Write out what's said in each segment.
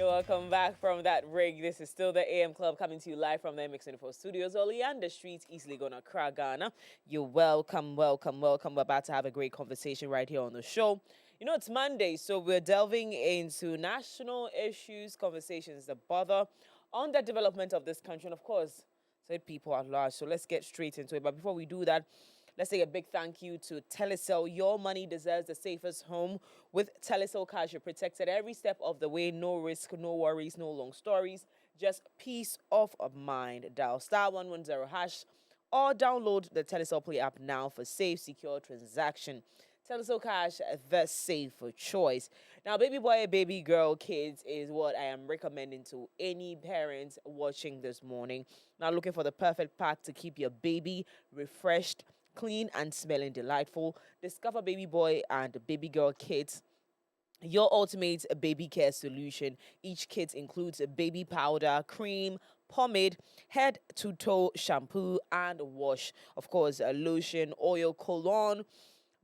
You're welcome back from that rig. This is still the AM Club coming to you live from the MX24 studios, Oleander Street, Eastleigh, Accra, Ghana. You're welcome. We're about to have a great conversation right here on the show. You know, it's Monday, so we're delving into national issues, conversations that bother on the development of this country, and of course, said people at large. So let's get straight into it. But before we do that, let's say a big thank you to Telecel. Your money deserves the safest home. With Telecel Cash, you're protected every step of the way. No risk, no worries, no long stories. Just peace of mind. Dial *110# or download the Telecel Play app now for safe, secure transaction. Telecel Cash, the safer choice. Now, baby boy, baby girl, kids is what I am recommending to any parents watching this morning. Now, looking for the perfect pack to keep your baby refreshed, clean, and smelling delightful. Discover baby boy and baby girl kits, your ultimate baby care solution. Each kit includes a baby powder, cream, pomade, head to toe shampoo and wash. Of course, a lotion, oil, cologne,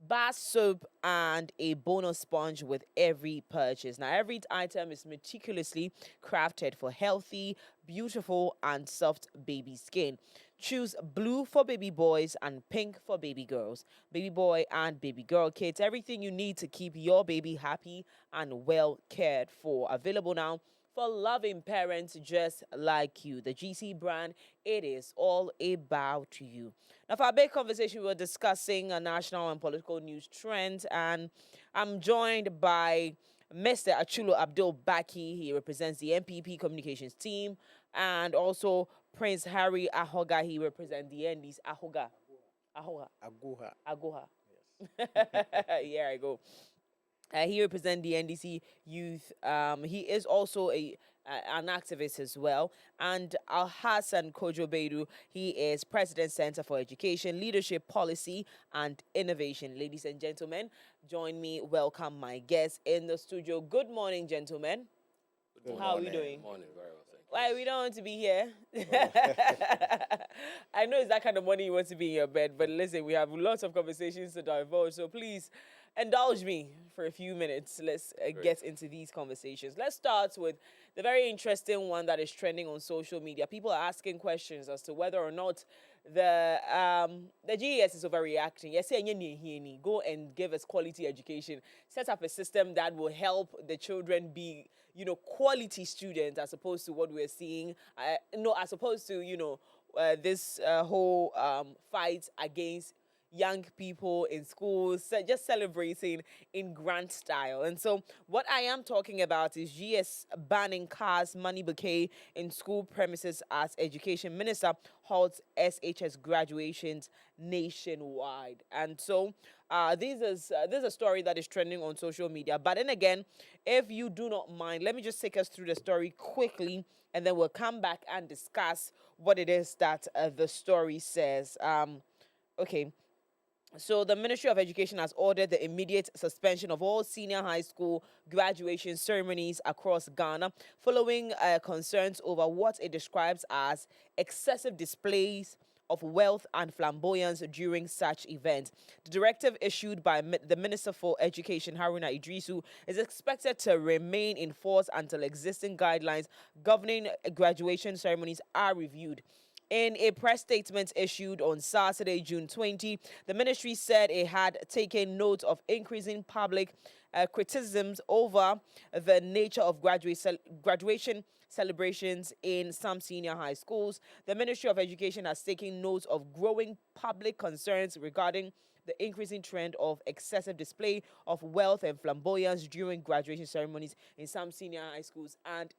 bath soap, and a bonus sponge with every purchase. Now, every item is meticulously crafted for healthy, beautiful, and soft baby skin. Choose blue for baby boys and pink for baby girls. Baby boy and baby girl kits, everything you need to keep your baby happy and well cared for. Available now for loving parents just like you. The GC brand, it is all about you. Now, for our big conversation, we were discussing a national and political news trends, and I'm joined by Mr. Achulo Abdul Baki. He represents the MPP communications team, and also Prince Harry Ahoga. He represents the NDs. Agoha. Yes. Here I go. He represents the NDC youth. He is also an activist as well. And Al Hassan Kojo Beidu, he is President Center for Education, Leadership, Policy, and Innovation. Ladies and gentlemen, join me. Welcome my guests in the studio. Good morning, gentlemen. How are we doing? Good morning, very well, thank you. Why we don't want to be here? I know it's that kind of morning you want to be in your bed, but listen, we have lots of conversations to divulge, so please indulge me for a few minutes. Let's get into these conversations. Let's start with the very interesting one that is trending on social media. People are asking questions as to whether or not the GES is overreacting. Yes, go and give us quality education. Set up a system that will help the children be, quality students, as opposed to what we're seeing. As opposed to, this whole fight against young people in schools, just celebrating in grand style. And so what I am talking about is GS banning cars, money bouquet in school premises as Education Minister halts SHS graduations nationwide. And so this is a story that is trending on social media. But then again, if you do not mind, let me just take us through the story quickly, and then we'll come back and discuss what it is that the story says. Okay. So the Ministry of Education has ordered the immediate suspension of all senior high school graduation ceremonies across Ghana following concerns over what it describes as excessive displays of wealth and flamboyance during such events. The directive issued by the Minister for Education, Haruna Idrisu, is expected to remain in force until existing guidelines governing graduation ceremonies are reviewed. In a press statement issued on Saturday, June 20, the ministry said it had taken note of increasing public criticisms over the nature of graduation celebrations in some senior high schools. The Ministry of Education has taken note of growing public concerns regarding the increasing trend of excessive display of wealth and flamboyance during graduation ceremonies in some senior high schools and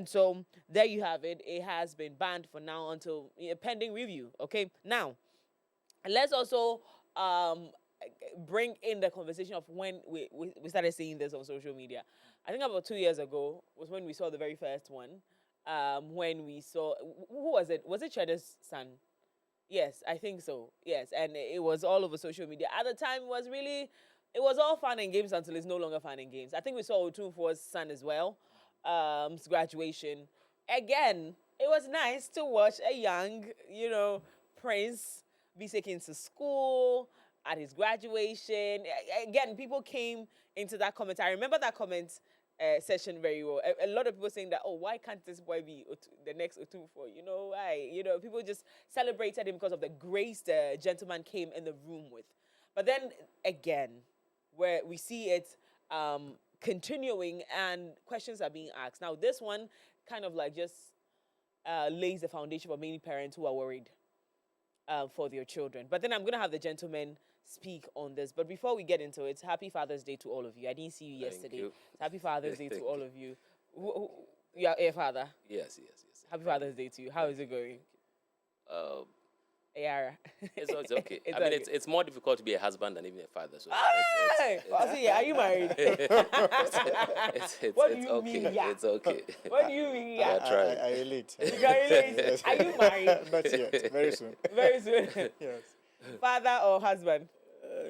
so there you have it. It has been banned for now until pending review. Okay, now let's also bring in the conversation of when we started seeing this on social media. I think about 2 years ago was when we saw the very first one. When we saw, who was it? Was it Chedda's son? Yes, I think so. Yes, and it was all over social media. At the time, it was all fun and games until it's no longer fun and games. I think we saw Otunfo's son as well, graduation. Again, it was nice to watch a young, prince be taken to school at his graduation. Again, people came into that comment. I remember that comment session very well. A lot of people saying that, oh, why can't this boy be the next Otufo? You know, why? You know, people just celebrated him because of the grace the gentleman came in the room with. But then again, where we see it continuing and questions are being asked. Now, this one kind of like just lays the foundation for many parents who are worried for their children. But then I'm going to have the gentleman speak on this. But before we get into it, happy Father's Day to all of you. I didn't see you yesterday. You. Happy Father's Day to all of you. You are a father? Yes. Happy Father's Day to you. How is it going? Yara. It's okay. It's more difficult to be a husband than even a father. So are you married? What do you mean? Yeah. It's okay. What do you mean? Yeah. I relate. You relate. Are you married? Not yet. Very soon. Very soon. Yes. Father or husband?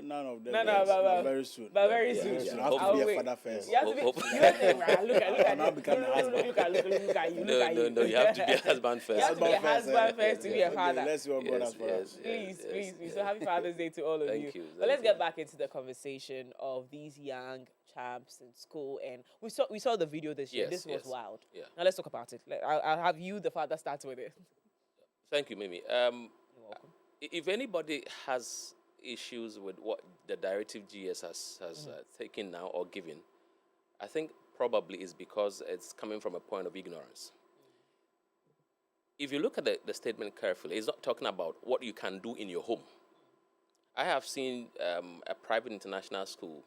None of them. But very soon. But very soon. Yeah. I have to be a father first. You have to be. Look at you. No. You have to be a husband first. You have to be a husband first to be a father. Let's see what God has for us. Please. So happy Father's Day to all of you. But let's get back into the conversation of these young champs in school, and we saw the video this year. This was wild. Yeah. Now let's talk about it. I'll have you, the father, start with it. Thank you, Mimi. You're welcome. If anybody has issues with what the directive GES has taken now or given, I think probably is because it's coming from a point of ignorance. If you look at the statement carefully, it's not talking about what you can do in your home. I have seen a private international school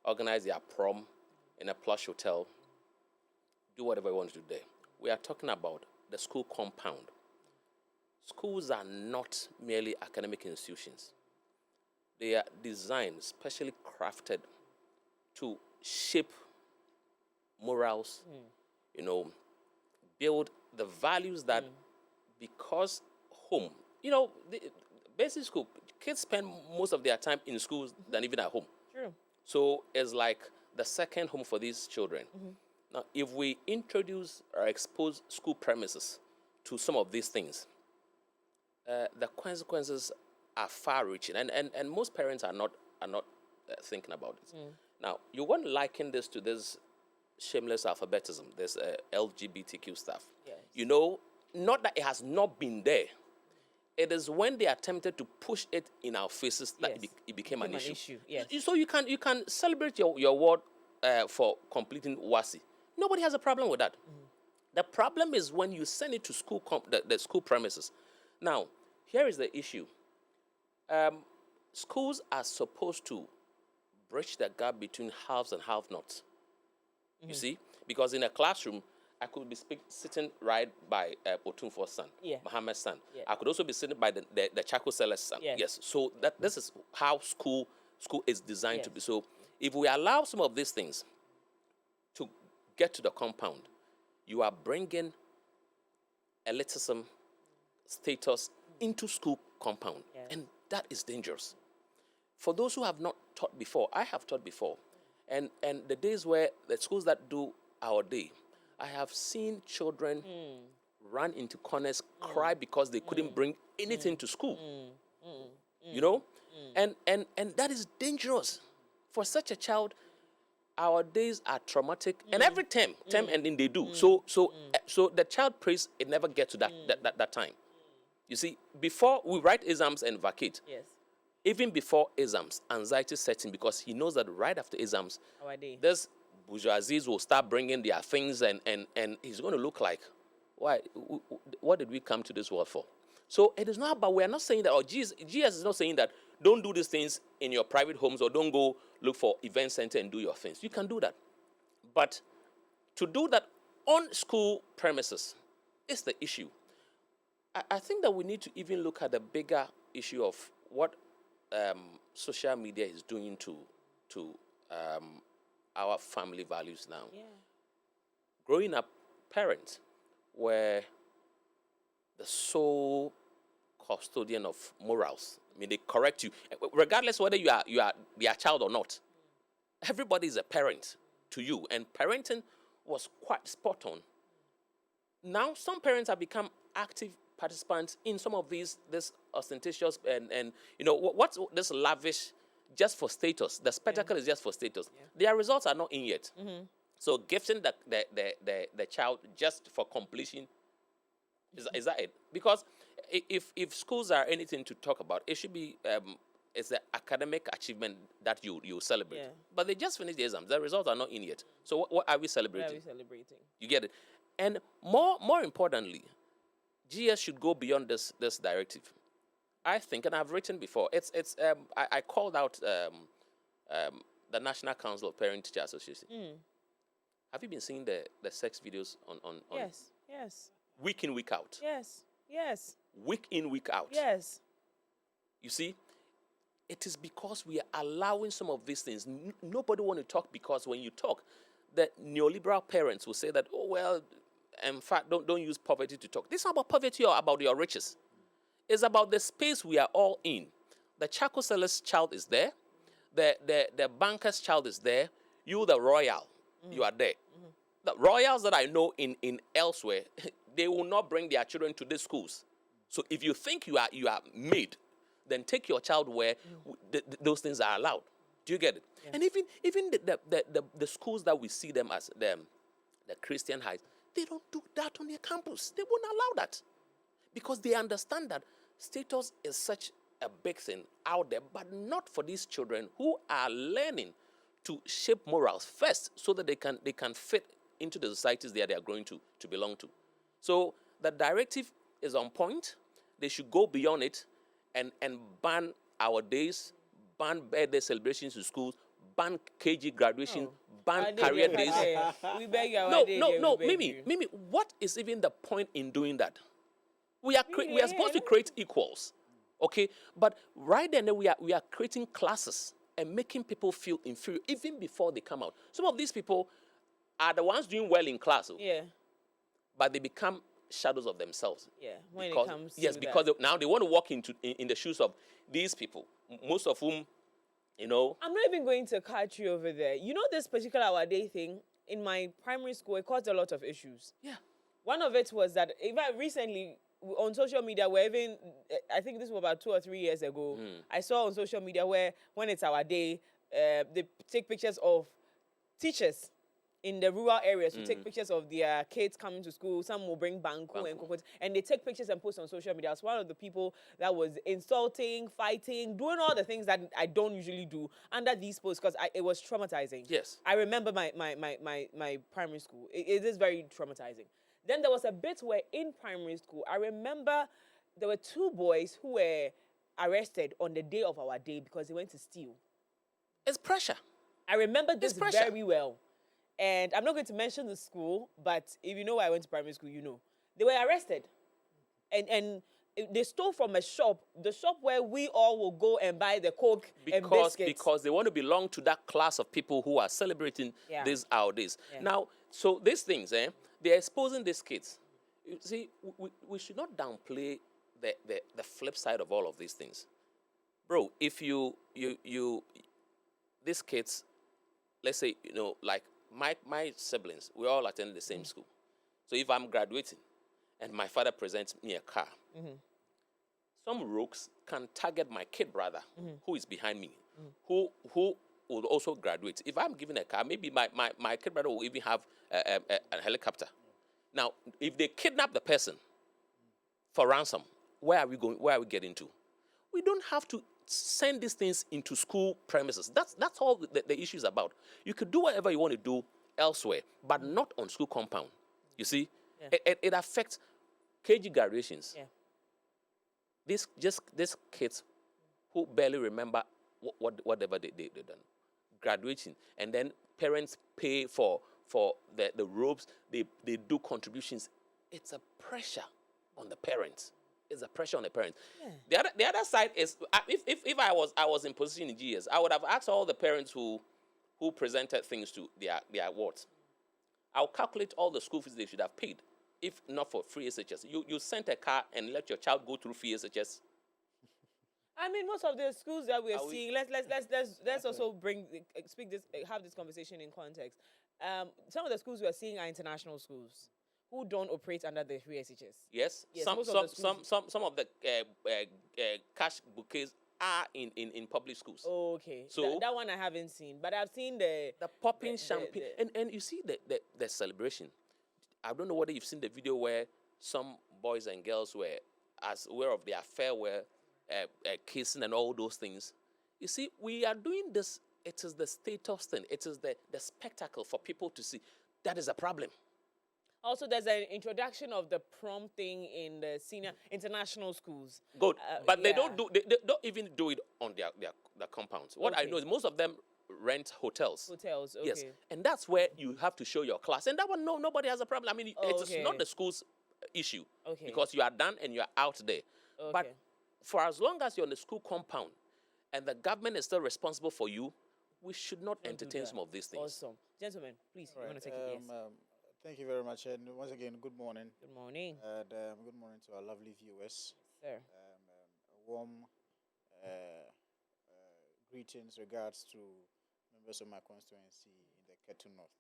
organize their prom in a plush hotel, do whatever you want to do there. We are talking about the school compound. Schools are not merely academic institutions. They are designed, specially crafted to shape morals, build the values that, because home, the basic school, kids spend most of their time in schools than even at home. True. So it's like the second home for these children. Now, if we introduce or expose school premises to some of these things, the consequences are far-reaching, and most parents are not thinking about it. Now, you want to liken this to this shameless alphabetism, this LGBTQ stuff. Yes. Not that it has not been there. It is when they attempted to push it in our faces that it became an issue. Yes. So you can celebrate your ward for completing WASI. Nobody has a problem with that. The problem is when you send it to school the school premises. Now, here is the issue. Schools are supposed to bridge the gap between haves and have-nots. You see? Because in a classroom, I could be sitting right by Otunfo's son, Mohammed's son. Yeah. I could also be sitting by the Chaco Seller's son. Yes. So this is how school is designed to be. So if we allow some of these things to get to the compound, you are bringing elitism, status into school compound. And that is dangerous. For those who have not taught before, I have taught before. And the days where the schools that do our day, I have seen children run into corners, cry because they couldn't bring anything to school. And that is dangerous. For such a child, our days are traumatic. And every term ending they do. So the child prays, it never gets to that time. You see, before we write exams and vacate, even before exams, anxiety sets in because he knows that right after exams, this bourgeoisies will start bringing their things and he's going to look like, why? What did we come to this world for? So it is not about, we are not saying that, or GES is not saying that don't do these things in your private homes or don't go look for event center and do your things. You can do that. But to do that on school premises is the issue. I think that we need to even look at the bigger issue of what social media is doing to our family values now. Growing up, parents were the sole custodian of morals. I mean, they correct you, regardless whether you are their child or not. Everybody is a parent to you, and parenting was quite spot on. Now, some parents have become active participants in some of this ostentatious and what's this lavish just for status. The spectacle is just for status. Their results are not in yet. So gifting the child just for completion, is that it? Because if schools are anything to talk about, it should be it's the academic achievement that you celebrate. Yeah. But they just finished the exams. The results are not in yet. So what are we What celebrating? are we celebrating? You get it? And more importantly, GES should go beyond this directive. I think, and I've written before, I called out the National Council of Parent Teacher Association. Have you been seeing the sex videos on Yes. week in, week out? Yes. Week in, week out. Yes. You see, it is because we are allowing some of these things. Nobody want to talk, because when you talk, the neoliberal parents will say that, oh, well, in fact, don't use poverty to talk. This is not about poverty or about your riches. It's about the space we are all in. The charcoal seller's child is there. The banker's child is there. You, the royal, you are there. The royals that I know in elsewhere, they will not bring their children to these schools. So if you think you are made, then take your child where those things are allowed. Do you get it? Yeah. And even the schools that we see them as the Christian highs, they don't do that on their campus. They won't allow that, because they understand that status is such a big thing out there, but not for these children who are learning to shape morals first, so that they can fit into the societies they are going to belong to. So the directive is on point. They should go beyond it and ban our days, ban birthday celebrations in schools, ban KG graduation, ban career days. We beg you. No, Mimi, what is even the point in doing that? We are supposed to create equals, okay? But right then we are creating classes and making people feel inferior even before they come out. Some of these people are the ones doing well in class, but they become shadows of themselves. Yeah, when it comes to because now they want to walk in the shoes of these people, most of whom, you know. I'm not even going to catch you over there. You know, this particular our day thing in my primary school, it caused a lot of issues. Yeah. One of it was that even recently on social media, where even I think this was about 2 or 3 years ago, I saw on social media where when it's our day, they take pictures of teachers in the rural areas who take pictures of their kids coming to school. Some will bring banku and coconuts, and they take pictures and post on social media. I was one of the people that was insulting, fighting, doing all the things that I don't usually do under these posts, because it was traumatizing. Yes. I remember my primary school. It is very traumatizing. Then there was a bit where in primary school, I remember there were 2 boys who were arrested on the day of our day because they went to steal. It's pressure. I remember this very well. And I'm not going to mention the school, but if you know where I went to primary school, you know. They were arrested. And they stole from a shop, the shop where we all will go and buy the Coke and biscuits. Because they want to belong to that class of people who are celebrating this our days. Yeah. Now, so these things, they're exposing these kids. You see, we should not downplay the flip side of all of these things. Bro, if these kids, let's say, you know, like my siblings, we all attend the same school. So if I'm graduating and my father presents me a car, some rogues can target my kid brother who is behind me, who will also graduate. If I'm given a car, maybe my kid brother will even have a helicopter. Now, if they kidnap the person for ransom, where are we going? Where are we getting to? We don't have to send these things into school premises. That's all the issue is about. You could do whatever you want to do elsewhere, but not on school compound. You see, it affects KG graduations. Yeah. These kids who barely remember whatever they done, graduating, and then parents pay for the robes. They do contributions. It's a pressure on the parents. It's a pressure on the parents. Yeah. The other side is, if I was in position in GES, I would have asked all the parents who presented things to their awards. I'll calculate all the school fees they should have paid, if not for free SHS. You sent a car and let your child go through free SHS. I mean, most of the schools that we're seeing. Let's also have this conversation in context. Some of the schools we are seeing are international schools who don't operate under the free SHS. Yes. Some of the cash bouquets are in public schools. Okay. So that one I haven't seen, but I've seen the popping champagne, and you see the celebration. I don't know whether you've seen the video where some boys and girls were as aware of the affair, were kissing and all those things. You see, we are doing this. It is the status thing. It is the spectacle for people to see. That is a problem. Also, there's an introduction of the prom thing in the senior international schools. Good, but they don't even do it on their compounds. What I know is most of them rent hotels. Hotels, okay. Yes, and that's where you have to show your class. And that one, nobody has a problem. I mean, it's not the school's issue. Okay. Because you are done and you are out there. Okay. But for as long as you're on the school compound and the government is still responsible for you, we should not entertain some of these things. Awesome. Gentlemen, please, you want to take it? Yes. Thank you very much. And once again, good morning. Good morning. And good morning to our lovely viewers. Sir. A warm greetings, regards to members of my constituency in the Ketu North.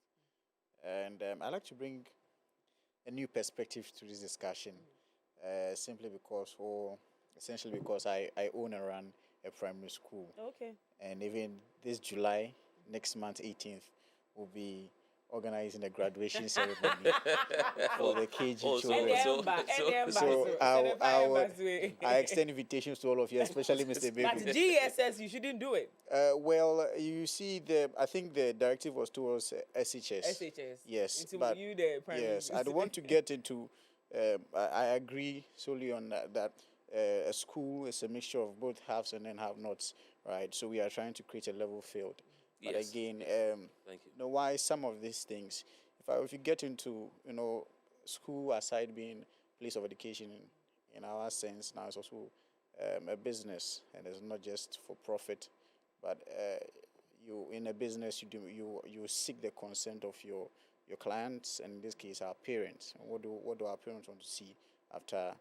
And I'd like to bring a new perspective to this discussion, simply because, or essentially because I own and run a primary school. Okay. And even this July, next month, 18th, will be organizing a graduation ceremony for the KG children. So I extend invitations to all of you, especially Mr. Baby. But GES, you shouldn't do it. Well, you see, I think the directive was towards SHS. SHS. Yes, but you the primary. Yes, I don't want to get into. I agree solely on that. A school is a mixture of both haves and then have-nots, right? So we are trying to create a level field. But yes. Again, thank you. Why some of these things? If you get into, school aside being place of education in our sense, now it's also a business, and it's not just for profit, but you in a business you seek the consent of your clients, and in this case our parents. And what do our parents want to see after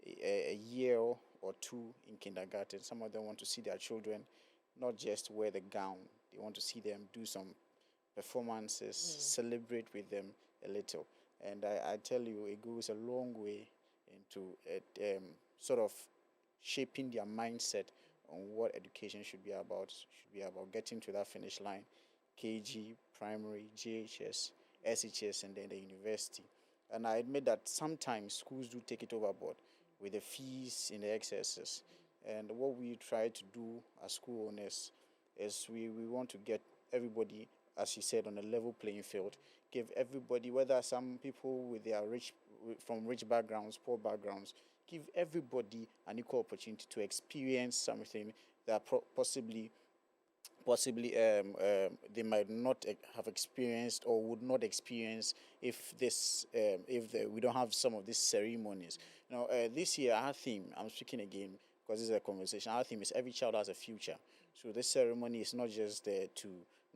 a year or two in kindergarten? Some of them want to see their children not just wear the gown. They want to see them do some performances, celebrate with them a little. And I tell you, it goes a long way into sort of shaping their mindset on what education should be about. Getting to that finish line, KG, primary, GHS, SHS, and then the university. And I admit that sometimes schools do take it overboard with the fees in the excesses. And what we try to do as school owners is we want to get everybody, as you said, on a level playing field. Give everybody, whether some people from rich backgrounds, poor backgrounds, give everybody an equal opportunity to experience something that possibly they might not have experienced or would not experience if we don't have some of these ceremonies. This year our theme, I'm speaking again because this is a conversation, our theme is every child has a future. So this ceremony is not just there to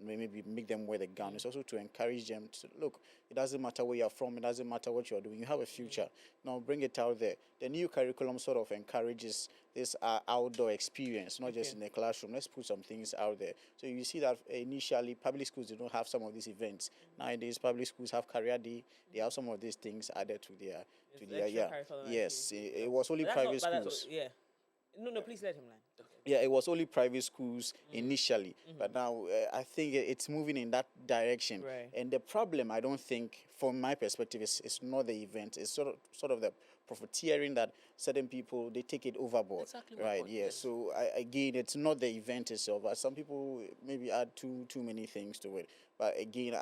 maybe make them wear the gown. It's also to encourage them to look. It doesn't matter where you're from. It doesn't matter what you're doing. You have a future. Now bring it out there. The new curriculum sort of encourages this outdoor experience, not just in the classroom. Let's put some things out there. So you see that initially public schools did not have some of these events. Nowadays public schools have career day. They have some of these things added to their Yes, it was only private schools. No, please let him land. Yeah, it was only private schools initially, but now I think it's moving in that direction. Right. And the problem, I don't think, from my perspective, is not the event. It's sort of the profiteering that certain people, they take it overboard. Exactly. Right. Yeah. So again, it's not the event itself. Some people maybe add too many things to it. But again,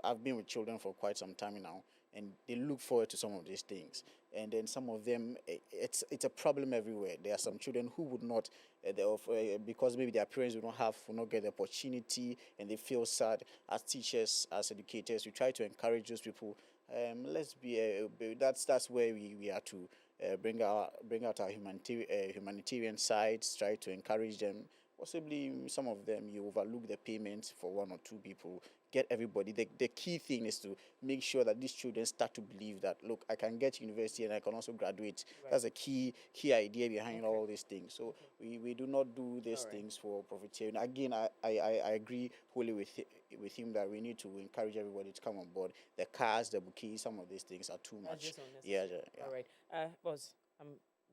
I've been with children for quite some time now, and they look forward to some of these things. And then some of them, it's a problem everywhere. There are some children who would not, because maybe their parents will not get the opportunity, and they feel sad. As teachers, as educators, we try to encourage those people. That's where we are to bring out our humanitarian sides. Try to encourage them. Possibly some of them you overlook the payments for one or two people. Get everybody. The key thing is to make sure that these children start to believe that, look, I can get to university and I can also graduate. Right. That's a key idea behind all these things. So we do not do these things for profiteering. Again, I agree wholly with him that we need to encourage everybody to come on board. The cars, the bouquets, some of these things are too much. All right. Boss, I'm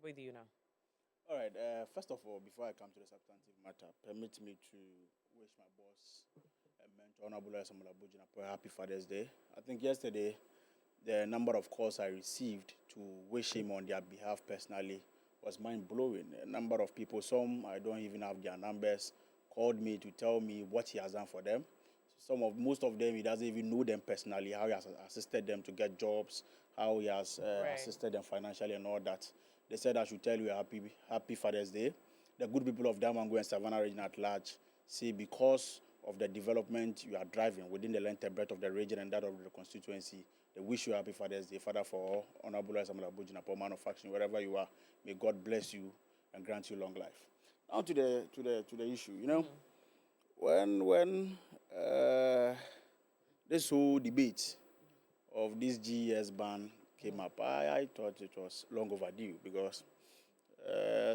with you now. All right. First of all, before I come to the substantive matter, permit me to wish my boss, mentor, Honorable Samuel Abujinapo, a happy Father's Day. I think yesterday, the number of calls I received to wish him on their behalf personally was mind blowing. A number of people, some I don't even have their numbers, called me to tell me what he has done for them. Most of them, he doesn't even know them personally, how he has assisted them to get jobs, how he has Right. assisted them financially and all that. They said I should tell you a happy Father's Day. The good people of Damango and Savannah region at large say because of the development you are driving within the length and breadth of the region and that of the constituency, they wish you a happy Father's Day. Father, for all, Honorable Samuel Abujinapo, man of action, wherever you are, may God bless you and grant you long life. Now to the issue, when this whole debate of this GES ban came up, I thought it was long overdue because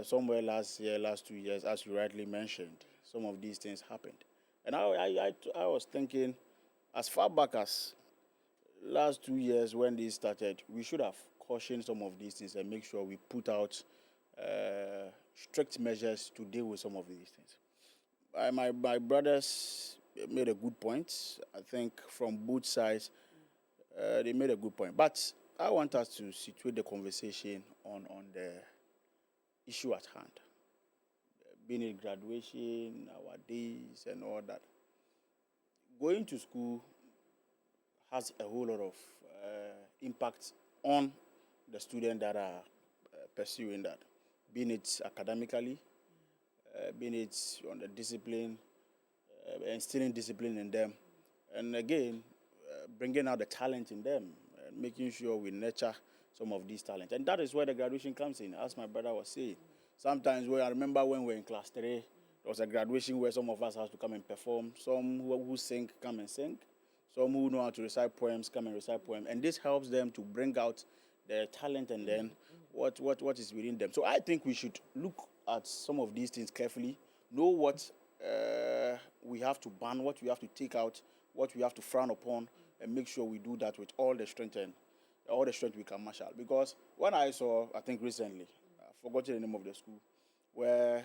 somewhere last year, last 2 years, as you rightly mentioned, some of these things happened. And I was thinking, as far back as last 2 years when this started, we should have cautioned some of these things and make sure we put out strict measures to deal with some of these things. My brothers made a good point. I think from both sides, they made a good point. But I want us to situate the conversation on the issue at hand, being it graduation, our days, and all that. Going to school has a whole lot of impact on the students that are pursuing that, being it academically, being it on the discipline, instilling discipline in them, and again, bringing out the talent in them, and making sure we nurture some of these talents. And that is where the graduation comes in, as my brother was saying. Sometimes I remember when we were in class 3, there was a graduation where some of us had to come and perform. Some who sing, come and sing. Some who know how to recite poems, come and recite poems. And this helps them to bring out their talent and then what is within them. So I think we should look at some of these things carefully, know what we have to ban, what we have to take out, what we have to frown upon, and make sure we do that with all the strength we can marshal. Because when I saw, I think recently, I forgot the name of the school, where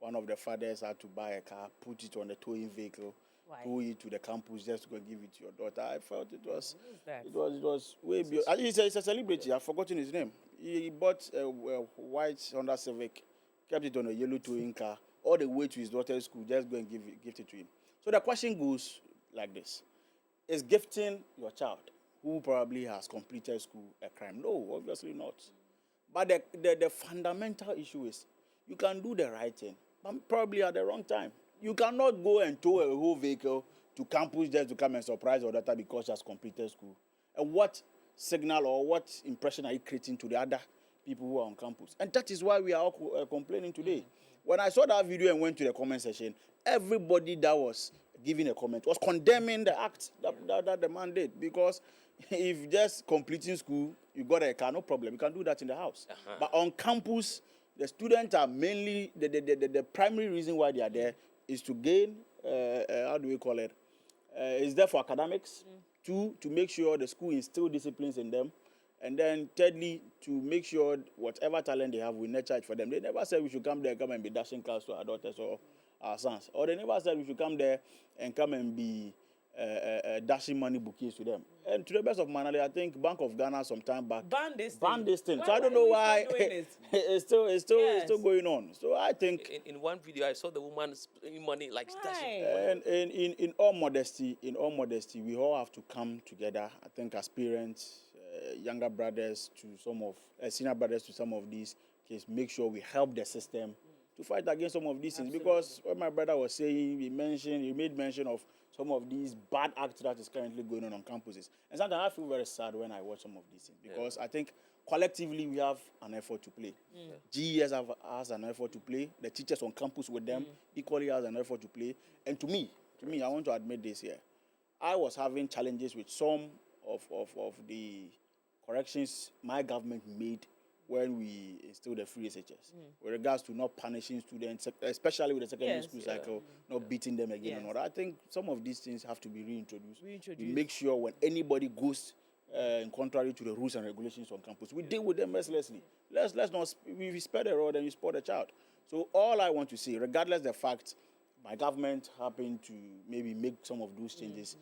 one of the fathers had to buy a car, put it on the towing vehicle, tow it to the campus just to go give it to your daughter. I felt it was way beyond. He's a celebrity. I've forgotten his name. He bought a white Honda Civic, kept it on a yellow towing car, all the way to his daughter's school, just go and gift it to him. So the question goes like this: is gifting your child, who probably has completed school, a crime? No, obviously not. But the fundamental issue is you can do the right thing, but probably at the wrong time. You cannot go and tow a whole vehicle to campus just to come and surprise your daughter because she has completed school. And what signal or what impression are you creating to the other people who are on campus? And that is why we are all complaining today. When I saw that video and went to the comment section, everybody that was giving a comment was condemning the act that the man did. Because if just completing school, you got a car, no problem. You can do that in the house. But on campus, the students are mainly, the primary reason why they are there is to gain, how do we call it? It's there for academics. 2, to make sure the school instills disciplines in them. And then thirdly, to make sure whatever talent they have, we nurture it for them. They never said we should come and be dashing cars to our daughters or our sons. Or they never said we should come there and come and be dashing money bouquets to them. And to the best of my knowledge, I think Bank of Ghana some time back Ban this thing. So I don't know why it's still going on. So I think In one video, I saw the woman spending money like stashing. and in all modesty, we all have to come together. I think as parents, younger brothers to some of senior brothers to some of these cases, make sure we help the system to fight against some of these things. Because what my brother was saying, he made mention of some of these bad acts that is currently going on campuses. And sometimes I feel very sad when I watch some of these things because I think collectively we have an effort to play. GES has an effort to play. The teachers on campus with them equally has an effort to play. And to me, I want to admit this here. I was having challenges with some of the corrections my government made when we instilled the free SHS, with regards to not punishing students, especially with the secondary school cycle, not beating them again and all that. I think some of these things have to be reintroduced. We make sure when anybody goes contrary to the rules and regulations on campus. We deal with them mercilessly. Let's not, we spare the rod and you spoil the child. So all I want to say, regardless of the fact my government happened to maybe make some of those changes,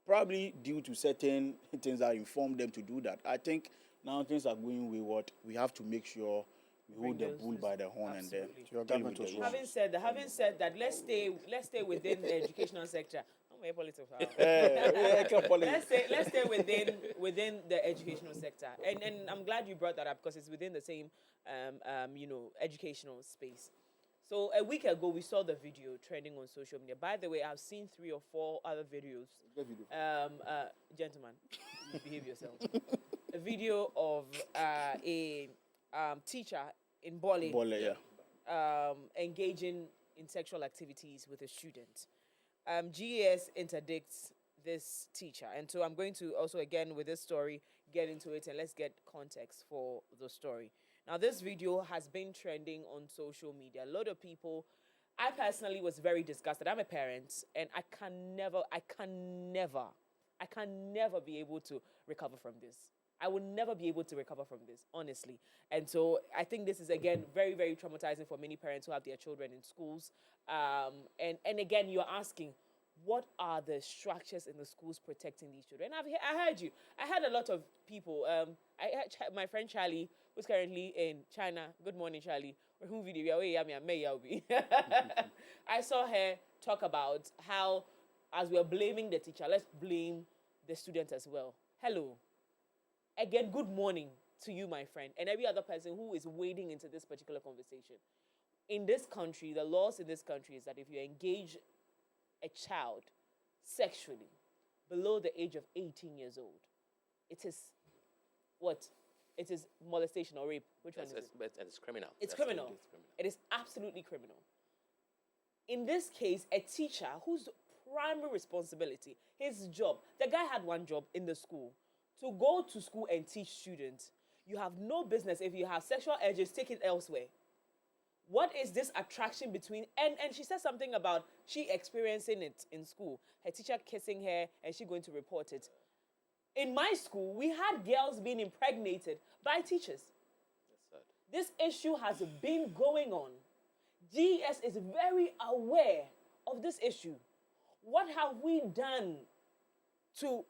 probably due to certain things that inform them to do that. I think now things are going wayward. We have to make sure we hold the bull by the horn. Absolutely. And then Your government was wrong. Having said that, let's stay within the educational sector. Oh, my politics. Let's stay within the educational sector, and I'm glad you brought that up because it's within the same educational space. So a week ago, we saw the video trending on social media. By the way, I've seen 3 or 4 other videos. Gentlemen, behave yourself. A video of a teacher in Bole, engaging in sexual activities with a student. GES interdicts this teacher. And so I'm going to also, again, with this story, get into it and let's get context for the story. Now, this video has been trending on social media. A lot of people, I personally was very disgusted. I'm a parent and I can never be able to recover from this. I will never be able to recover from this, honestly. And so I think this is, again, very, very traumatizing for many parents who have their children in schools. And again, you're asking, what are the structures in the schools protecting these children? And I heard you. I had a lot of people. I had my friend Charlie, who's currently in China. Good morning, Charlie. I saw her talk about how, as we're blaming the teacher, let's blame the student as well. Hello. Again, good morning to you, my friend, and every other person who is wading into this particular conversation. In this country, the laws in this country is that if you engage a child sexually below the age of 18 years old, it is what? It is molestation or rape. Which one is it? It's criminal. It's criminal. It is absolutely criminal. In this case, a teacher whose primary responsibility, his job, the guy had one job in the school, to go to school and teach students. You have no business, if you have sexual urges, take it elsewhere. What is this attraction between, and she said something about she experiencing it in school, her teacher kissing her and she going to report it. In my school, we had girls being impregnated by teachers. This issue has been going on. GES is very aware of this issue. What have we done to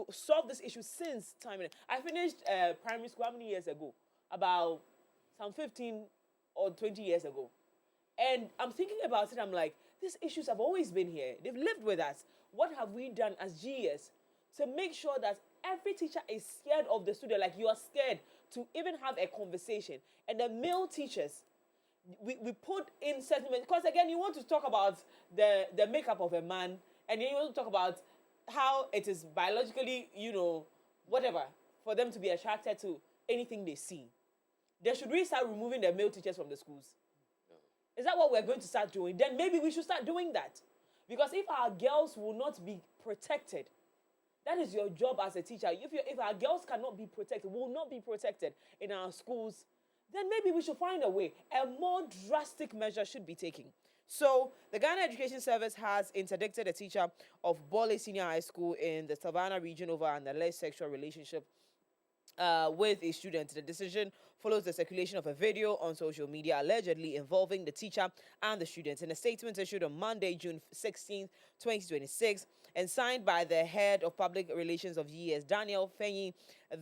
solve this issue since time? I finished primary school how many years ago? About some 15 or 20 years ago. And I'm thinking about it, I'm like, these issues have always been here. They've lived with us. What have we done as GES to make sure that every teacher is scared of the student, like you are scared to even have a conversation? And the male teachers, we put in certain, because again, you want to talk about the makeup of a man, and then you want to talk about how it is biologically, whatever, for them to be attracted to anything they see. They should really start removing the male teachers from the schools. No. Is that what we're going to start doing? Then maybe we should start doing that. Because if our girls will not be protected, that is your job as a teacher. If our girls cannot be protected, will not be protected in our schools, then maybe we should find a way. A more drastic measure should be taken. So the Ghana Education Service has interdicted a teacher of Bole Senior High School in the Savannah region over an alleged sexual relationship with a student. The decision follows the circulation of a video on social media allegedly involving the teacher and the student. In a statement issued on Monday, June 16, 2026, and signed by the head of public relations of GES, Daniel Fenyi,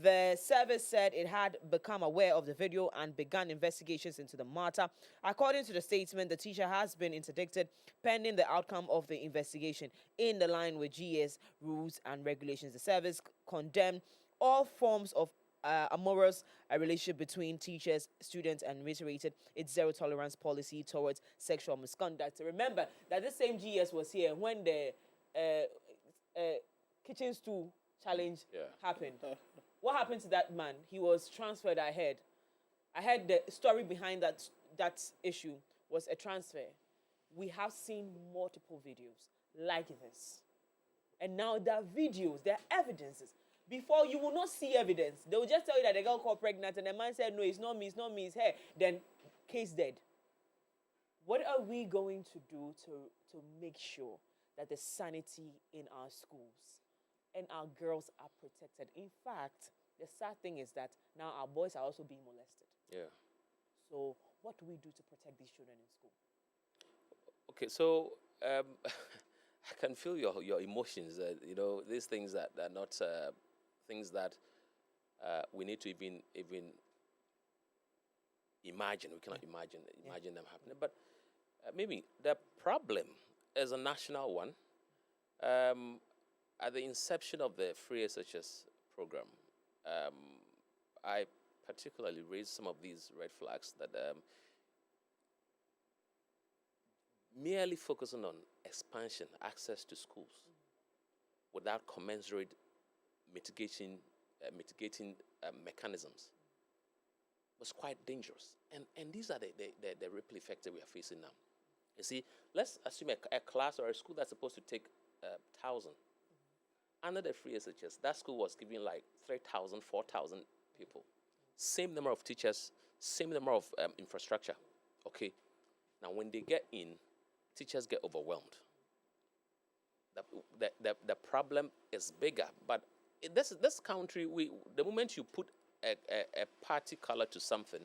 the service said it had become aware of the video and begun investigations into the matter. According to the statement, the teacher has been interdicted pending the outcome of the investigation in the line with GES rules and regulations. The service condemned all forms of amorous relationship between teachers, students, and reiterated its zero tolerance policy towards sexual misconduct. Remember that this same GES was here when the kitchen stool challenge happened. What happened to that man? He was transferred. I heard the story behind that issue was a transfer. We have seen multiple videos like this. And now there are videos, there are evidences. Before, you will not see evidence. They will just tell you that the girl got pregnant and the man said, no, it's not me, it's her. Then, case dead. What are we going to do to make sure that the sanity in our schools and our girls are protected. In fact, the sad thing is that now our boys are also being molested. Yeah. So what do we do to protect these children in school? Okay, so I can feel your emotions. These things that are not things that we need to even imagine. We cannot imagine them happening. But maybe the problem is a national one. At the inception of the free SHS program, I particularly raised some of these red flags that merely focusing on expansion, access to schools, without commensurate mitigating mechanisms was quite dangerous. And these are the ripple effects that we are facing now. You see, let's assume a class or a school that's supposed to take 1,000. Under the free SHS, that school was giving like 3,000, 4,000 people. Same number of teachers, same number of infrastructure. Okay. Now, when they get in, teachers get overwhelmed. The problem is bigger. But in this country, the moment you put a party color to something,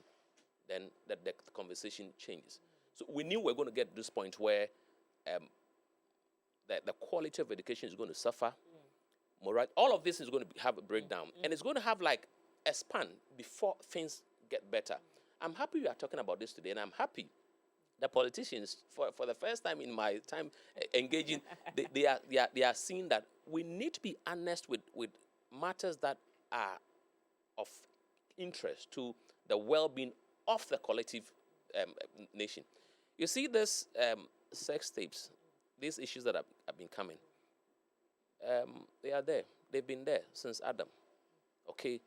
then the conversation changes. So we knew we were going to get to this point where the quality of education is going to suffer. Moral, all of this is going to have a breakdown. And it's going to have like a span before things get better. I'm happy we are talking about this today, and I'm happy the politicians, for the first time in my time engaging, they are seeing that we need to be honest with matters that are of interest to the well-being of the collective nation. You see, this sex tapes, these issues that have been coming, they are there. They've been there since Adam. Okay,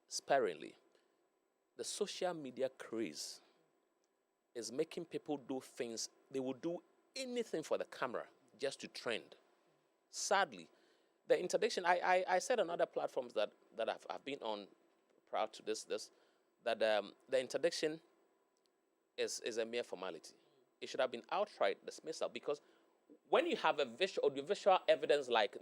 sparingly. The social media craze is making people do things. They will do anything for the camera just to trend. Sadly, the interdiction, I said on other platforms that I've been on prior to this that the interdiction is a mere formality. It should have been outright dismissal, because when you have a audiovisual evidence like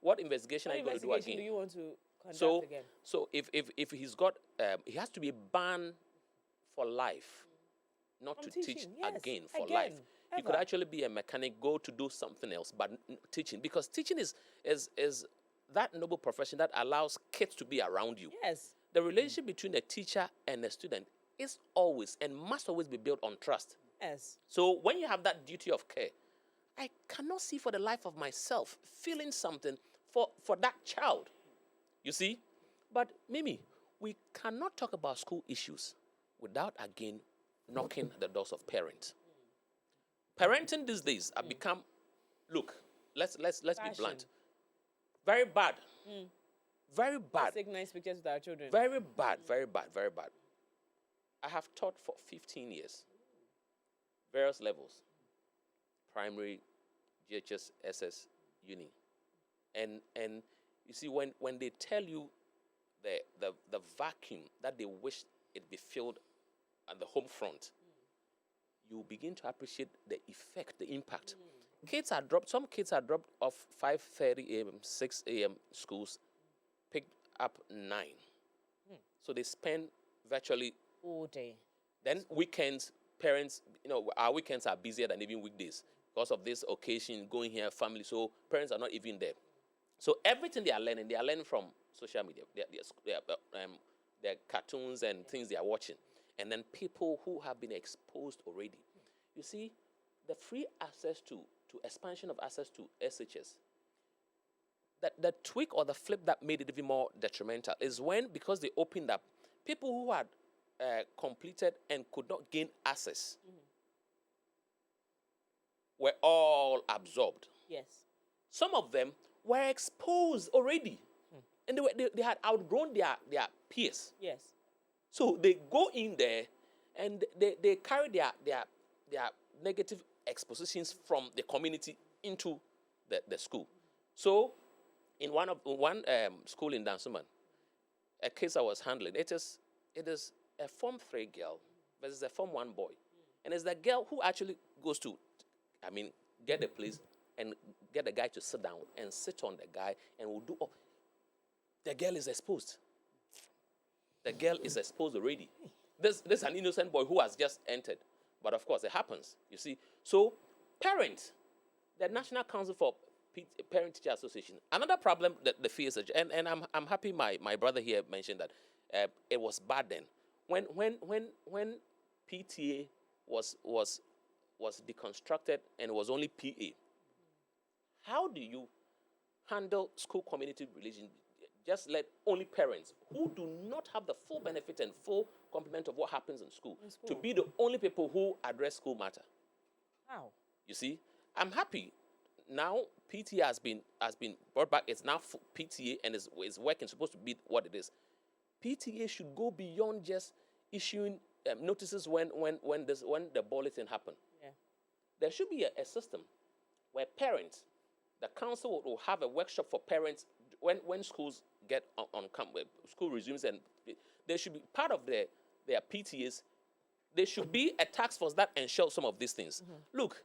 what investigation are you going to do again? Do you want to conduct again? So if he's got, he has to be banned for life, not to teach again for life. Ever. You could actually be a mechanic, go to do something else, but teaching, because teaching is that noble profession that allows kids to be around you. Yes. The relationship between a teacher and a student is always and must always be built on trust. Yes. So when you have that duty of care, I cannot see for the life of myself feeling something for that child. You see? But Mimi, we cannot talk about school issues without again knocking the doors of parents. Parenting these days have become, look, let's be blunt. Very bad. Very bad. Take nice pictures with our children. Very bad, very bad, very bad. I have taught for 15 years. Various levels. Primary, GHS, SS, uni. And you see, when they tell you the vacuum that they wish it be filled at the home front, you begin to appreciate the effect, the impact. Some kids are dropped off 5:30 a.m., 6 a.m. schools, picked up 9. So they spend virtually all day. Then weekends, parents, our weekends are busier than even weekdays because of this occasion, going here, family. So parents are not even there. So everything they are learning from social media. Their cartoons and things they are watching. And then people who have been exposed already. You see, the free access to expansion of access to SHS, the tweak or the flip that made it even more detrimental is when, because they opened up, people who had completed and could not gain access were all absorbed. Yes. Some of them were exposed already. And they had outgrown their peers. Yes. So they go in there and they carry their negative expositions from the community into the school. So in one school in Dansuman, a case I was handling, it is a Form 3 girl versus a Form 1 boy. And it's the girl who actually goes to, get the place and get the guy guy to sit down and sit on the guy and we'll do, the girl is exposed. The girl is exposed already. This is an innocent boy who has just entered. But of course, it happens, you see. So, parents, the National Council for Parent Teacher Association, another problem that the fears, and I'm happy my brother here mentioned that it was bad then. When PTA was deconstructed and it was only PA, how do you handle school community relations? Just let only parents who do not have the full benefit and full complement of what happens in school to be the only people who address school matter. How? You see, I'm happy now. PTA has been brought back. It's now PTA and is working, supposed to be what it is. PTA should go beyond just issuing notices when the bulletin happen. Yeah. There should be a system where parents, the council will have a workshop for parents when schools get on school resumes, and there should be part of their PTAs. There should be a task force that ensures some of these things. Look,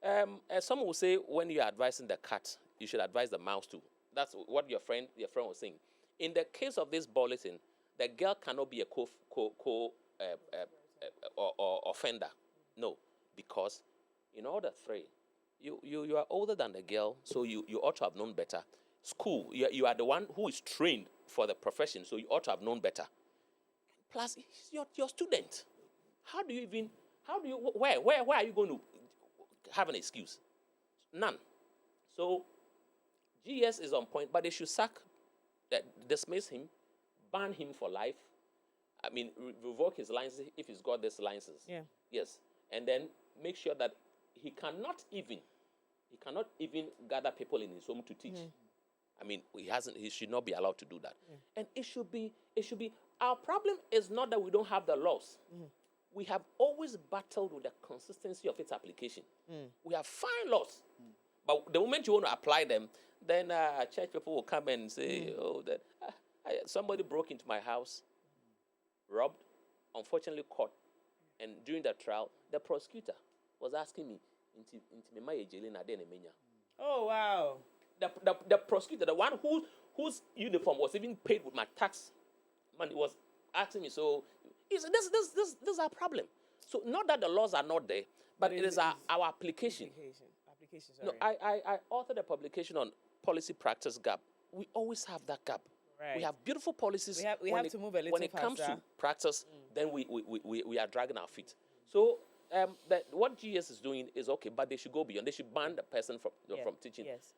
as someone will say, when you are advising the cat, you should advise the mouse too. That's what your friend was saying. In the case of this bulletin, the girl cannot be a offender. No, because in all the three, you are older than the girl, so you ought to have known better. School, you are the one who is trained for the profession, so you ought to have known better. Plus, he's your student. Where are you going to have an excuse? None. So, GES is on point, but they should dismiss him, ban him for life. I mean, revoke his license if he's got this license. Yeah. Yes. And then make sure that he cannot even gather people in his home to teach. I mean, he should not be allowed to do that. And it should be, our problem is not that we don't have the laws. We have always battled with the consistency of its application. We have fine laws. But the moment you want to apply them, then church people will come and say, somebody broke into my house, robbed, unfortunately caught. And during the trial, the prosecutor was asking me, oh, wow. The prosecutor, the one whose uniform was even paid with my tax money, was asking me. So this is our problem. So not that the laws are not there, but it is our application. Sorry. No, I authored a publication on policy practice gap. We always have that gap. Right. We have beautiful policies. We have to move a little when it faster. comes to practice, then we are dragging our feet. So what GES is doing is okay, but they should go beyond. They should ban the person from teaching. Yes.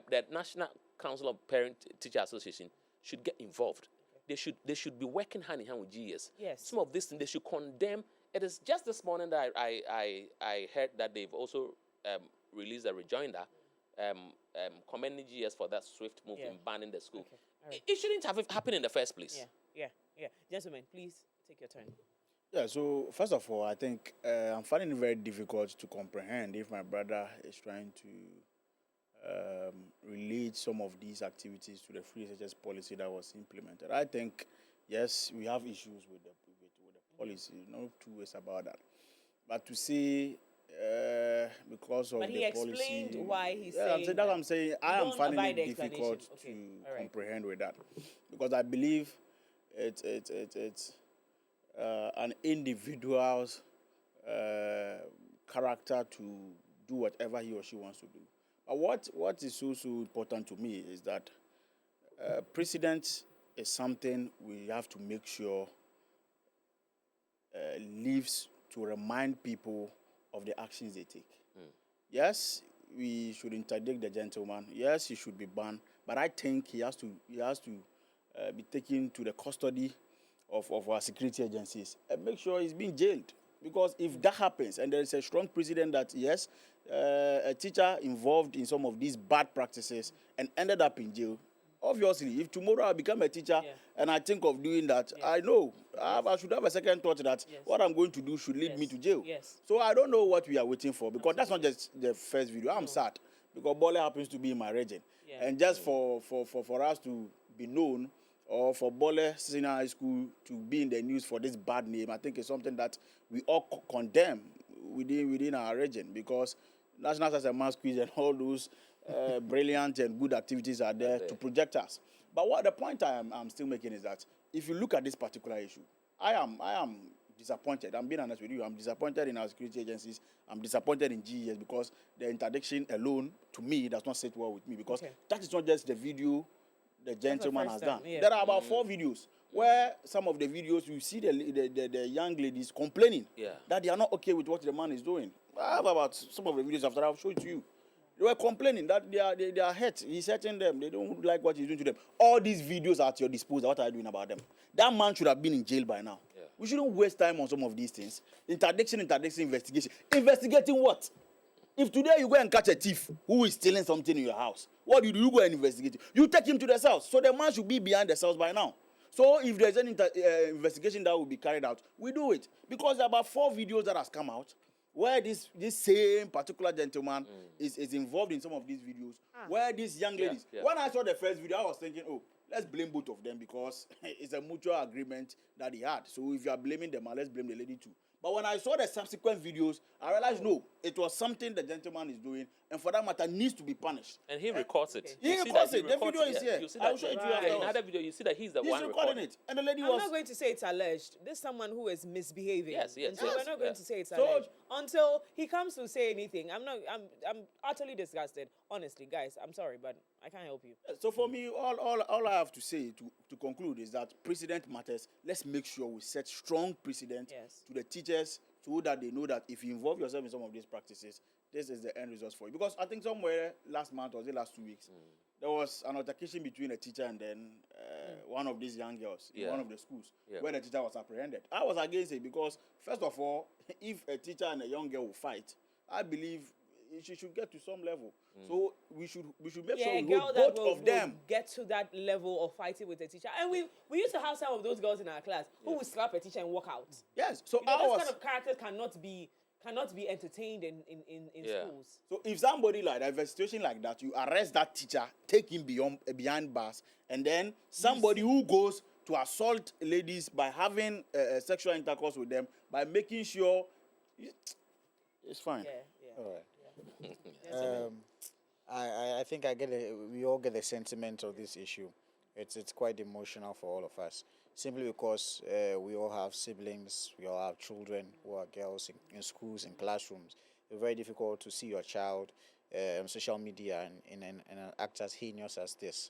The National Council of Parent Teacher Association should get involved. Okay. They should be working hand in hand with GES. Yes. Some of these things they should condemn. It is just this morning that I heard that they've also released a rejoinder commending GES for that swift move in banning the school. Okay. Right. It shouldn't have happened in the first place. Yeah. Gentlemen, please take your turn. Yeah, so first of all, I think I'm finding it very difficult to comprehend if my brother is trying to relate some of these activities to the free SHS policy that was implemented. I think, yes, we have issues with the policy, no two ways about that. But to say because of the policy... But he explained why he's saying that. That's what I'm saying. I am finding it difficult to comprehend with that. Because I believe it's an individual's character to do whatever he or she wants to do. But what is so important to me is that precedent is something we have to make sure lives to remind people of the actions they take. Yes, we should interdict the gentleman. Yes, he should be banned. But I think he has to be taken to the custody of our security agencies and make sure he's being jailed. Because if that happens and there is a strong precedent that, yes, a teacher involved in some of these bad practices and ended up in jail, obviously, if tomorrow I become a teacher and I think of doing that, I know I should have a second thought that what I'm going to do should lead me to jail. Yes. So I don't know what we are waiting for, because that's not just the first video. I'm sad because Bole happens to be in my region. And just for us to be known, or for Bole Senior High School to be in the news for this bad name, I think it's something that we all condemn within our region, because National Science and Maths quiz and all those brilliant and good activities are there to project us. But what the point I'm still making is that if you look at this particular issue, I am disappointed. I'm being honest with you. I'm disappointed in our security agencies. I'm disappointed in GES because the interdiction alone, to me, does not sit well with me because that is not just the video the gentleman has done. Yeah. There are about 4 videos where some of the videos you see the young ladies complaining that they are not okay with what the man is doing. I have about some of the videos after I'll show it to you. They were complaining that they are hurt. He's hurting them. They don't like what he's doing to them. All these videos are at your disposal. What are you doing about them? That man should have been in jail by now. Yeah. We shouldn't waste time on some of these things. Interdiction, investigation. Investigating what? If today you go and catch a thief who is stealing something in your house, what do? You go and investigate. You take him to the cells. So the man should be behind the cells by now. So if there's any investigation that will be carried out, we do it. Because there are about 4 videos that has come out where this same particular gentleman is involved in some of these videos, where these young ladies, when I saw the first video, I was thinking, oh, let's blame both of them because it's a mutual agreement that he had. So if you are blaming them, let's blame the lady too. But when I saw the subsequent videos, I realized, no, it was something the gentleman is doing, and for that matter, needs to be punished. And he records it. He records it. The video is here. I'll show it to you afterwards. In another video, you see that he's the one recording it. And the lady I'm not going to say it's alleged. This is someone who is misbehaving. Yes. And so we're not going to say it's alleged until he comes to say anything. I'm utterly disgusted. Honestly, guys, I'm sorry, but I can't help you. So for me, all I have to say to conclude is that precedent matters. Let's make sure we set strong precedent to the teachers so that they know that if you involve yourself in some of these practices, this is the end result for you. Because I think somewhere last month or the last 2 weeks, there was an altercation between a teacher and then one of these young girls in one of the schools where the teacher was apprehended. I was against it because, first of all, if a teacher and a young girl will fight, I believe she should get to some level. So we should make sure we hold both of them. Get to that level of fighting with a teacher. And we used to have some of those girls in our class who would slap a teacher and walk out. Yes. So those kind of characters cannot be entertained in schools. So if somebody like that, if a situation like that, you arrest that teacher, take him behind bars, and then somebody who goes to assault ladies by having sexual intercourse with them, by making sure it's fine. All right. I think we all get the sentiment of this issue. It's quite emotional for all of us, simply because we all have siblings, we all have children who are girls in schools, in classrooms. It's very difficult to see your child on social media and an act as heinous as this.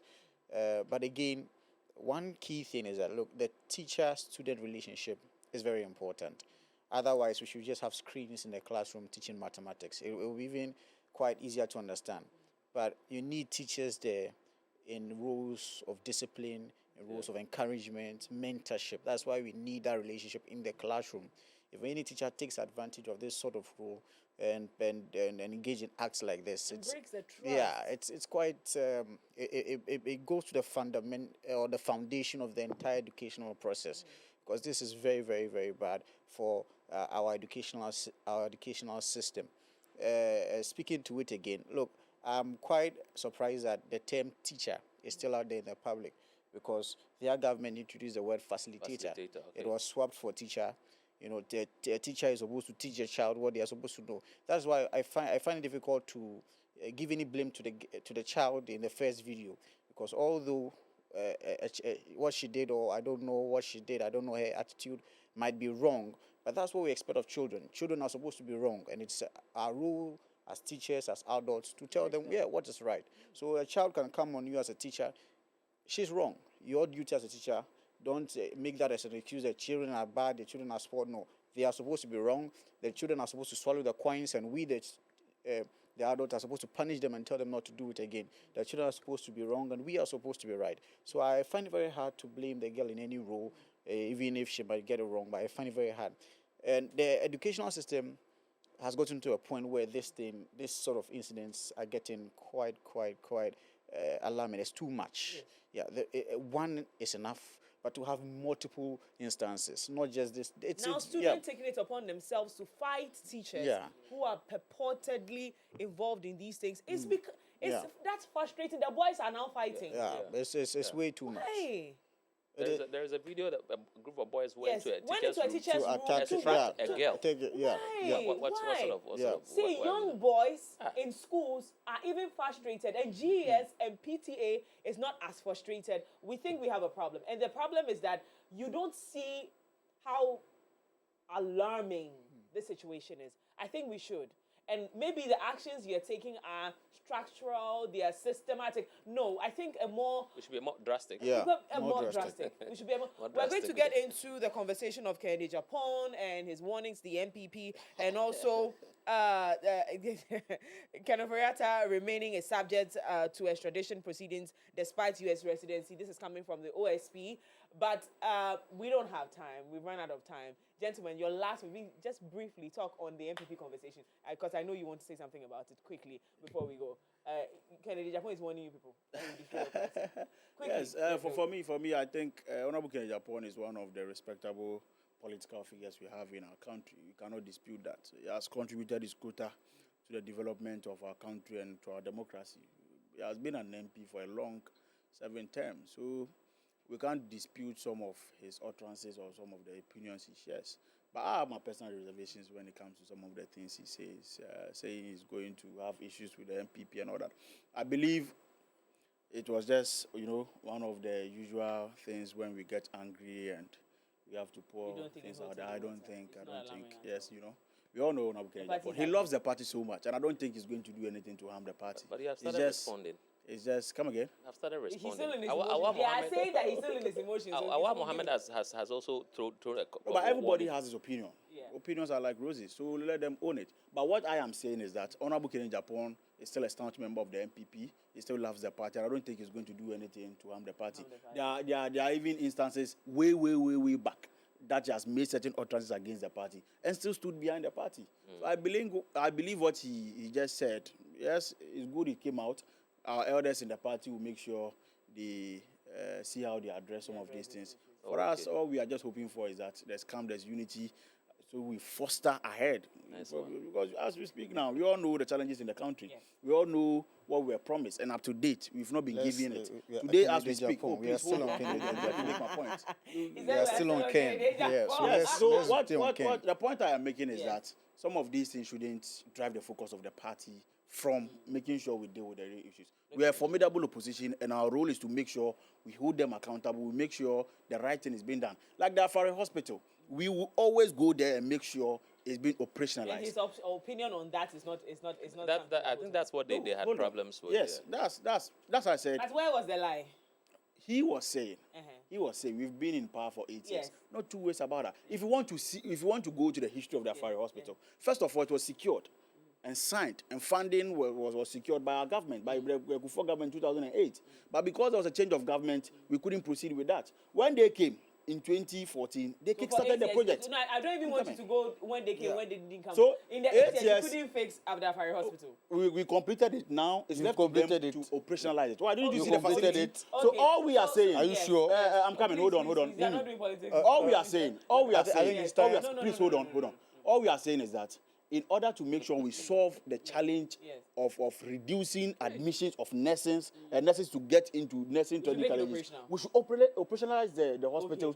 But again, one key thing is that, look, the teacher-student relationship is very important. Otherwise, we should just have screens in the classroom teaching mathematics. It will be even quite easier to understand. But you need teachers there in roles of discipline, in roles of encouragement, mentorship. That's why we need that relationship in the classroom. If any teacher takes advantage of this sort of role and engage in acts like this, it breaks the trust. Yeah, it's quite. It goes to the fundament or the foundation of the entire educational process, because this is very, very, very bad for our educational system. Speaking to it again, look, I'm quite surprised that the term teacher is still out there in the public, because their government introduced the word facilitator. Okay. It was swapped for teacher. You know, the teacher is supposed to teach a child what they are supposed to know. That's why I find it difficult to give any blame to the child in the first video, because although what she did, or I don't know what she did, I don't know, her attitude might be wrong, but that's what we expect of children. Children are supposed to be wrong, and it's our role as teachers, as adults, to tell them, what is right. So a child can come on you as a teacher, she's wrong. Your duty as a teacher, don't make that as an excuse that children are bad, the children are spoiled. No, they are supposed to be wrong. The children are supposed to swallow the coins, and we, the adults, are supposed to punish them and tell them not to do it again. The children are supposed to be wrong, and we are supposed to be right. So I find it very hard to blame the girl in any role, even if she might get it wrong, but I find it very hard. And the educational system has gotten to a point where this sort of incidents are getting quite alarming. It's too much. Yeah, one is enough, but to have multiple instances, not just this. Students taking it upon themselves to fight teachers who are purportedly involved in these things. It's because that's frustrating. The boys are now fighting. It's way too much. Why? There is a video that a group of boys went Yes, to a went teacher's into a room teacher's to room attack to extract rat- a girl. Yeah. Why? What Why? sort of See, what- young boys Ah. in schools are even frustrated, and GES and PTA is not as frustrated. We think we have a problem, and the problem is that you don't see how alarming this situation is. I think we should. And maybe the actions you're taking are structural, they are systematic. No, I think a more We should be more drastic. Yeah. more drastic. We should be able. More We're going to drastic. get into the conversation of Kennedy Japan and his warnings, the MPP, and also Kenneth Oriata remaining a subject to extradition proceedings despite U.S. residency. This is coming from the OSP, but we don't have time. We've run out of time. Gentlemen, your last, just briefly talk on the MPP conversation, because I know you want to say something about it quickly before we go. Kennedy Japan is warning you people. Quickly. Yes, for me, I think Honorable Kennedy Japan is one of the respectable political figures we have in our country. You cannot dispute that. He has contributed his quota to the development of our country and to our democracy. He has been an MP for a long 7 terms, so we can't dispute some of his utterances or some of the opinions he shares. But I have my personal reservations when it comes to some of the things he says, saying he's going to have issues with the MPP and all that. I believe it was just, one of the usual things when we get angry and we have to pour things out there. I don't think, yes, we all know Honorable Kennedy Japan. He loves the party so much, and I don't think he's going to do anything to harm the party. But he has started responding. It's just, come again? I've started responding. He's still in his emotions. They are saying that he's still in his emotions. Awad Mohammed has also thrown a... But everybody has his opinion. Yeah. Opinions are like roses, so let them own it. But what I am saying is that Honorable Kennedy Japan is still a staunch member of the MPP. He still loves the party. I don't think he's going to do anything to harm the party. There are even instances way back that he has made certain utterances against the party and still stood behind the party. So I believe what he just said. Yes, it's good he came out. Our elders in the party will make sure they see how they address some of these things. For us, all we are just hoping for is that there's calm, there's unity, so we foster ahead. Because as we speak now, we all know the challenges in the country. Yes. We all know what we were promised, and up to date, we've not been given it. Today, as we speak, we are still on Kennedy. To make my point. We are still on Ken. Yes. So what the point I am making is that some of these things shouldn't drive the focus of the party from making sure we deal with the real issues. We are a formidable opposition, and our role is to make sure we hold them accountable. We make sure the right thing is being done. Like the Afari Hospital, we will always go there and make sure it's being operationalized. And his opinion on that is not. I think that's what they had problems with. Yes, that's what I said. But where was the lie? He was saying we've been in power for 8 years. Not 2 ways about that. If you want to go to the history of the Afari Hospital, first of all, it was secured and signed, and funding was secured by our government, by the Kufuor government in 2008. But because there was a change of government, we couldn't proceed with that. When they came in 2014, they kickstarted the project. No, I don't even want you to go when they came, when they didn't come. So in the 8 years, you couldn't fix Afari Hospital. We completed it now. It's left completed to operationalize it. Why didn't you see You the facility? completed it. So all we are saying... Are you sure? I'm coming. Hold on. Please, they are not doing politics. All we are saying... Please hold on. No. All we are saying is that in order to make sure we solve the challenge of reducing admissions of nurses to get into nursing training colleges, we should operationalize the hospitals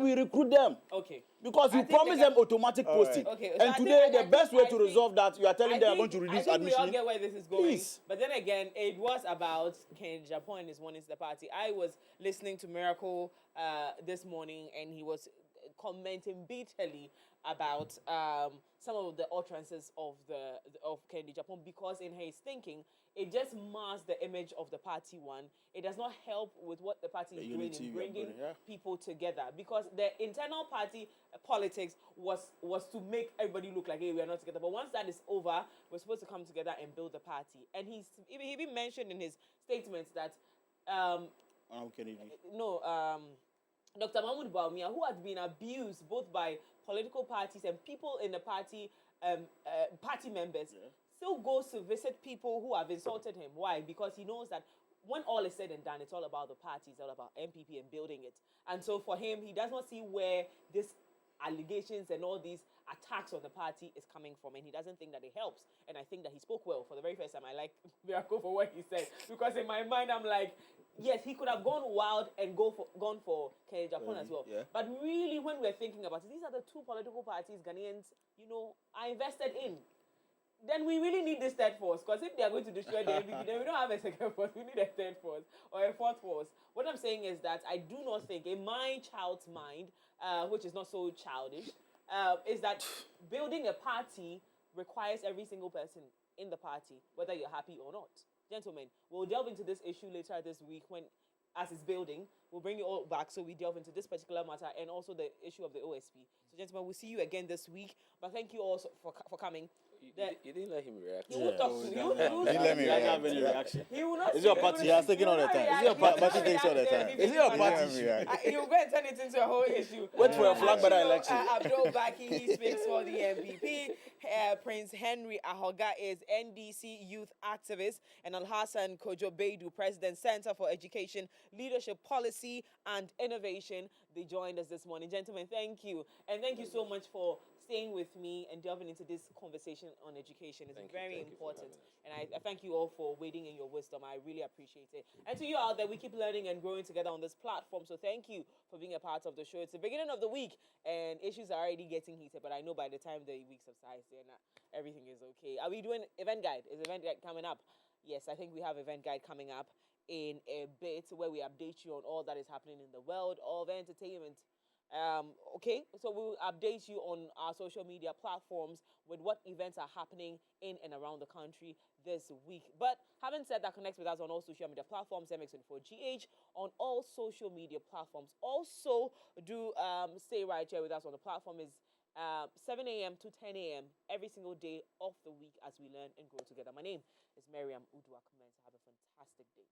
we recruit them. Okay. Because you promise them automatic posting. Right. Okay. And today, the best way to resolve that, you are telling them they are going to reduce admission. I think we all get where this is going. Please. But then again, it was about Kennedy Japan and his one is the party. I was listening to Miracle this morning, and he was commenting bitterly about some of the utterances of Kennedy Japan, because in his thinking, it just masks the image of the party one. It does not help with what the party is doing in bringing people together, because the internal party politics was to make everybody look like, hey, we are not together. But once that is over, we're supposed to come together and build the party. And he even mentioned in his statements that Dr. Mahmoud Bawumia, who had been abused both by political parties and people in the party, party members, still goes to visit people who have insulted him. Why? Because he knows that when all is said and done, it's all about the party, it's all about MPP and building it. And so for him, he does not see where these allegations and all these attacks on the party is coming from, and he doesn't think that it helps. And I think that he spoke well. For the very first time, I like Miracle for what he said, because in my mind, I'm like, yes, he could have gone wild and gone for Kenya Japan as well. Yeah. But really, when we're thinking about it, these are the two political parties Ghanaians, are invested in. Then we really need this third force, because if they are going to destroy the MVP, then we don't have a second force. We need a third force or a fourth force. What I'm saying is that I do not think, in my child's mind, which is not so childish, is that building a party requires every single person in the party, whether you're happy or not. Gentlemen, we'll delve into this issue later this week as it's building. We'll bring you all back so we delve into this particular matter and also the issue of the OSP. So, gentlemen, we'll see you again this week. But thank you all for coming. You didn't let him react. He will talk to you. He let me He doesn't react. have any reaction. He will not. Is your he party? will He not- has taken all the will not time. react. Is your He will party? not He takes all the react time. to Is it your MVP. party? He'll go and turn it into a whole issue. Wait for a flag by the Actually, election. Abdul Baki, he speaks for the MPP. Prince Henry Ahoga is NDC youth activist. And Alhassan Kojo Beidu, President, Center for Education, Leadership Policy and Innovation. They joined us this morning. Gentlemen, thank you. And thank you so much for staying with me and delving into this conversation on education. It's very important. And I thank you all for wading in your wisdom. I really appreciate it. And to you out there, we keep learning and growing together on this platform. So thank you for being a part of the show. It's the beginning of the week and issues are already getting heated, but I know by the time the week subsides, then everything is okay. Are we doing event guide? Is event guide coming up? Yes, I think we have event guide coming up in a bit where we update you on all that is happening in the world of entertainment. Okay, so we'll update you on our social media platforms with what events are happening in and around the country this week. But having said that, connect with us on all social media platforms, MX24GH, on all social media platforms. Also, do stay right here with us on the platform. Is 7 a.m. to 10 a.m. every single day of the week as we learn and grow together. My name is Miriam Uduak. Have a fantastic day.